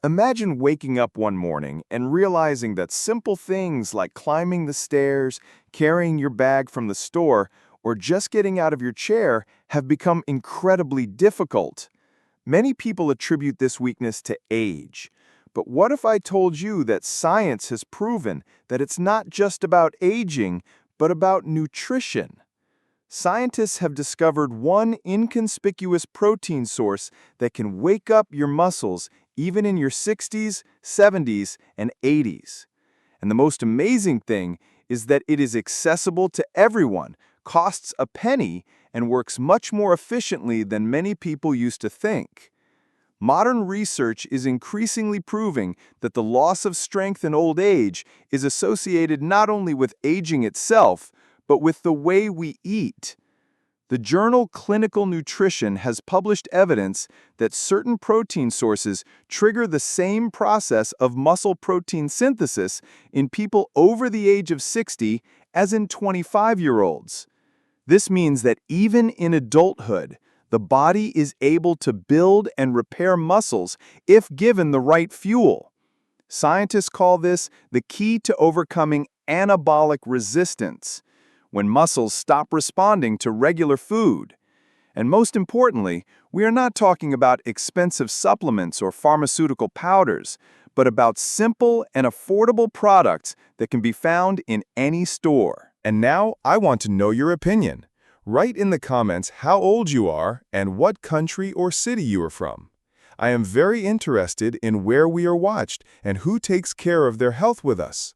Imagine waking up one morning and realizing that simple things like climbing the stairs, carrying your bag from the store, or just getting out of your chair have become incredibly difficult. Many people attribute this weakness to age. But what if I told you that science has proven that it's not just about aging, but about nutrition? Scientists have discovered one inconspicuous protein source that can wake up your muscles even in your 60s, 70s, and 80s. And the most amazing thing is that it is accessible to everyone, costs a penny, and works much more efficiently than many people used to think. Modern research is increasingly proving that the loss of strength in old age is associated not only with aging itself, but with the way we eat. The journal Clinical Nutrition has published evidence that certain protein sources trigger the same process of muscle protein synthesis in people over the age of 60 as in 25-year-olds. This means that even in adulthood, the body is able to build and repair muscles if given the right fuel. Scientists call this the key to overcoming anabolic resistance, when muscles stop responding to regular food. And most importantly, we are not talking about expensive supplements or pharmaceutical powders, but about simple and affordable products that can be found in any store. And now I want to know your opinion. Write in the comments how old you are and what country or city you are from. I am very interested in where we are watched and who takes care of their health with us.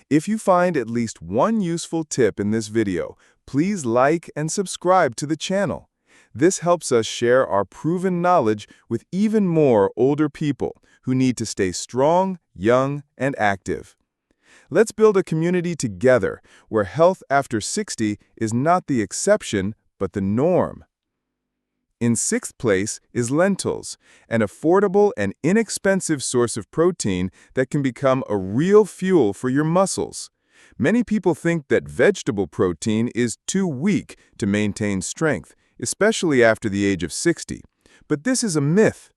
If you find at least one useful tip in this video, please like and subscribe to the channel. This helps us share our proven knowledge with even more older people who need to stay strong, young, and active. Let's build a community together where health after 60 is not the exception, but the norm. In sixth place is lentils, an affordable and inexpensive source of protein that can become a real fuel for your muscles. Many people think that vegetable protein is too weak to maintain strength, especially after the age of 60. But this is a myth.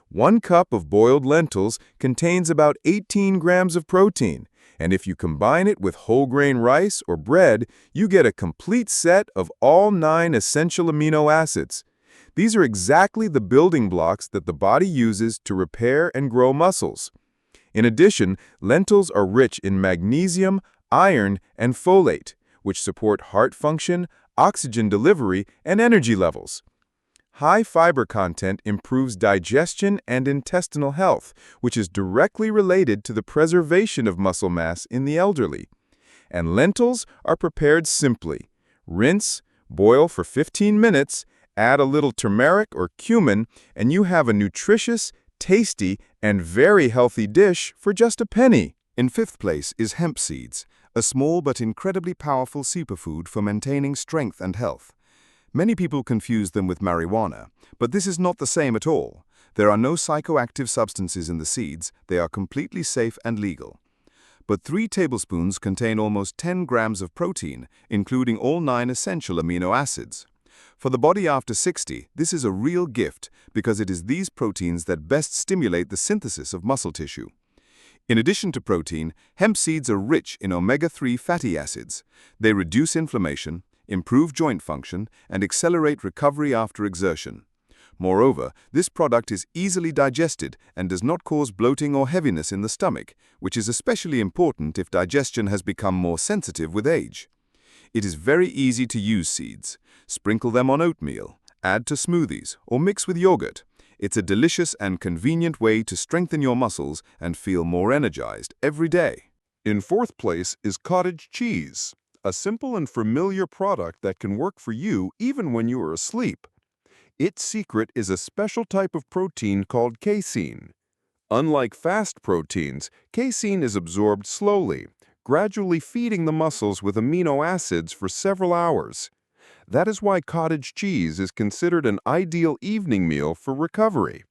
1 cup of boiled lentils contains about 18 grams of protein, and if you combine it with whole grain rice or bread, you get a complete set of all 9 essential amino acids. These are exactly the building blocks that the body uses to repair and grow muscles. In addition, lentils are rich in magnesium, iron, and folate, which support heart function, oxygen delivery, and energy levels. High fiber content improves digestion and intestinal health, which is directly related to the preservation of muscle mass in the elderly. And lentils are prepared simply. Rinse, boil for 15 minutes, add a little turmeric or cumin, and you have a nutritious, tasty, and very healthy dish for just a penny. In fifth place is hemp seeds, a small but incredibly powerful superfood for maintaining strength and health. Many people confuse them with marijuana, but this is not the same at all. There are no psychoactive substances in the seeds, they are completely safe and legal. But 3 tablespoons contain almost 10 grams of protein, including all 9 essential amino acids. For the body after 60, this is a real gift because it is these proteins that best stimulate the synthesis of muscle tissue. In addition to protein, hemp seeds are rich in omega-3 fatty acids. They reduce inflammation, improve joint function, and accelerate recovery after exertion. Moreover, this product is easily digested and does not cause bloating or heaviness in the stomach, which is especially important if digestion has become more sensitive with age. It is very easy to use seeds. Sprinkle them on oatmeal, add to smoothies, or mix with yogurt. It's a delicious and convenient way to strengthen your muscles and feel more energized every day. In fourth place is cottage cheese, a simple and familiar product that can work for you even when you are asleep. Its secret is a special type of protein called casein. Unlike fast proteins, casein is absorbed slowly, gradually feeding the muscles with amino acids for several hours. That is why cottage cheese is considered an ideal evening meal for recovery.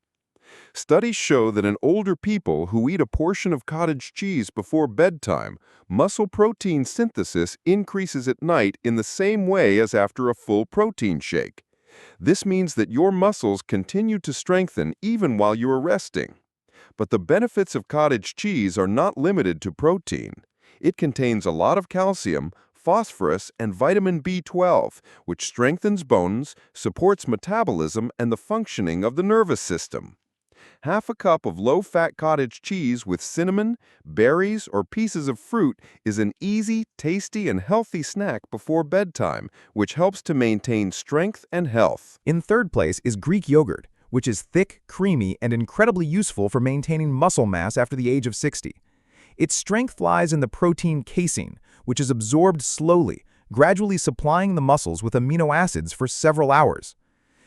Studies show that in older people who eat a portion of cottage cheese before bedtime, muscle protein synthesis increases at night in the same way as after a full protein shake. This means that your muscles continue to strengthen even while you are resting. But the benefits of cottage cheese are not limited to protein. It contains a lot of calcium, phosphorus, and vitamin B12, which strengthens bones, supports metabolism, and the functioning of the nervous system. Half a cup of low-fat cottage cheese with cinnamon, berries, or pieces of fruit is an easy, tasty, and healthy snack before bedtime, which helps to maintain strength and health. In third place is Greek yogurt, which is thick, creamy, and incredibly useful for maintaining muscle mass after the age of 60. Its strength lies in the protein casein, which is absorbed slowly, gradually supplying the muscles with amino acids for several hours.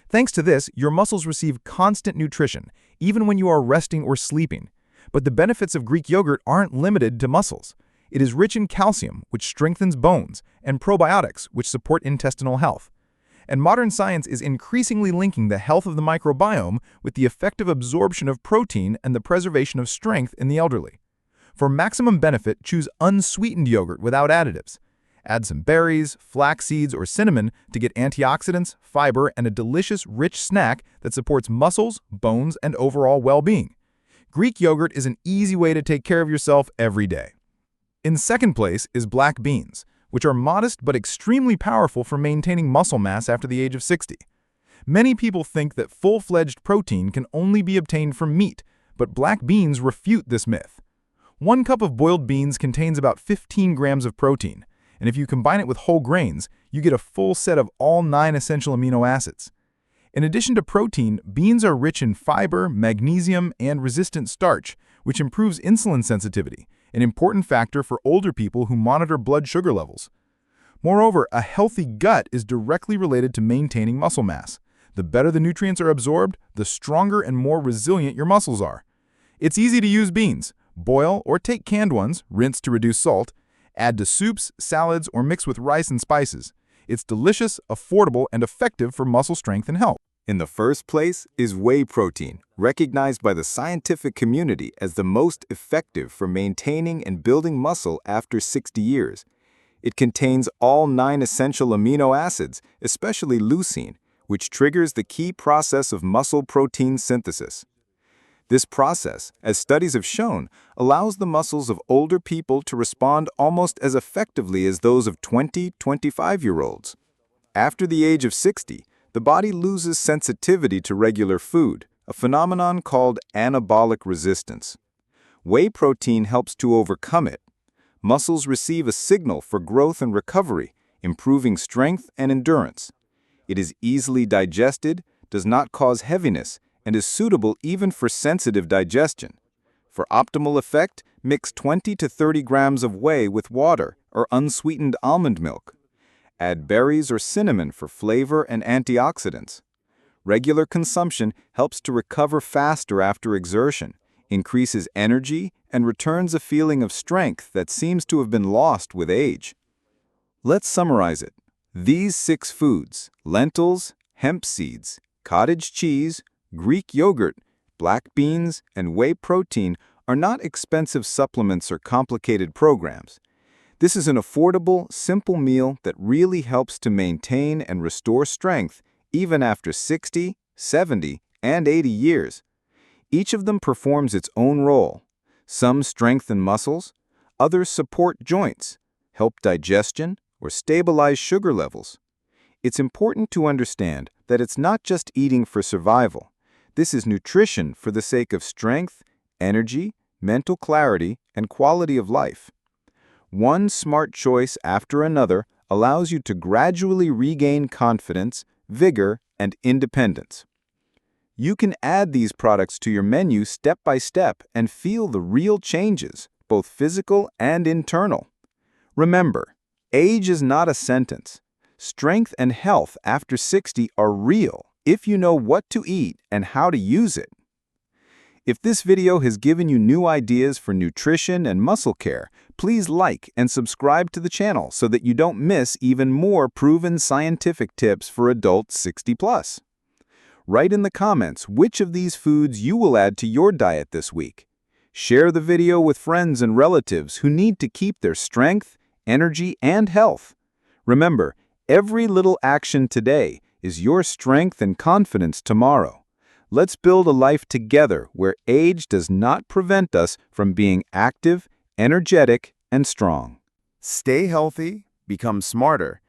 Thanks to this, your muscles receive constant nutrition, even when you are resting or sleeping. But the benefits of Greek yogurt aren't limited to muscles. It is rich in calcium, which strengthens bones, and probiotics, which support intestinal health. And modern science is increasingly linking the health of the microbiome with the effective absorption of protein and the preservation of strength in the elderly. For maximum benefit, choose unsweetened yogurt without additives. Add some berries, flax seeds, or cinnamon to get antioxidants, fiber, and a delicious, rich snack that supports muscles, bones, and overall well-being. Greek yogurt is an easy way to take care of yourself every day. In second place is black beans, which are modest but extremely powerful for maintaining muscle mass after the age of 60. Many people think that full-fledged protein can only be obtained from meat, but black beans refute this myth. 1 cup of boiled beans contains about 15 grams of protein, and if you combine it with whole grains, you get a full set of all 9 essential amino acids. In addition to protein, beans are rich in fiber, magnesium, and resistant starch, which improves insulin sensitivity, an important factor for older people who monitor blood sugar levels. Moreover, a healthy gut is directly related to maintaining muscle mass. The better the nutrients are absorbed, the stronger and more resilient your muscles are. It's easy to use beans. Boil or take canned ones, rinse to reduce salt, add to soups, salads, or mix with rice and spices. It's delicious, affordable, and effective for muscle strength and health. In the first place is whey protein, recognized by the scientific community as the most effective for maintaining and building muscle after 60 years. It contains all 9 essential amino acids, especially leucine, which triggers the key process of muscle protein synthesis. This process, as studies have shown, allows the muscles of older people to respond almost as effectively as those of 25-year-olds. After the age of 60, the body loses sensitivity to regular food, a phenomenon called anabolic resistance. Whey protein helps to overcome it. Muscles receive a signal for growth and recovery, improving strength and endurance. It is easily digested, does not cause heaviness, and is suitable even for sensitive digestion. For optimal effect, mix 20 to 30 grams of whey with water or unsweetened almond milk. Add berries or cinnamon for flavor and antioxidants. Regular consumption helps to recover faster after exertion, increases energy, and returns a feeling of strength that seems to have been lost with age. Let's summarize it. These 6 foods, lentils, hemp seeds, cottage cheese, Greek yogurt, black beans, and whey protein are not expensive supplements or complicated programs. This is an affordable, simple meal that really helps to maintain and restore strength even after 60, 70, and 80 years. Each of them performs its own role. Some strengthen muscles, others support joints, help digestion, or stabilize sugar levels. It's important to understand that it's not just eating for survival. This is nutrition for the sake of strength, energy, mental clarity, and quality of life. One smart choice after another allows you to gradually regain confidence, vigor, and independence. You can add these products to your menu step by step and feel the real changes, both physical and internal. Remember, age is not a sentence. Strength and health after 60 are real if you know what to eat and how to use it. If this video has given you new ideas for nutrition and muscle care, please like and subscribe to the channel so that you don't miss even more proven scientific tips for adults 60+. Write in the comments which of these foods you will add to your diet this week. Share the video with friends and relatives who need to keep their strength, energy, and health. Remember, every little action today is your strength and confidence tomorrow. Let's build a life together where age does not prevent us from being active, energetic, and strong. Stay healthy, become smarter,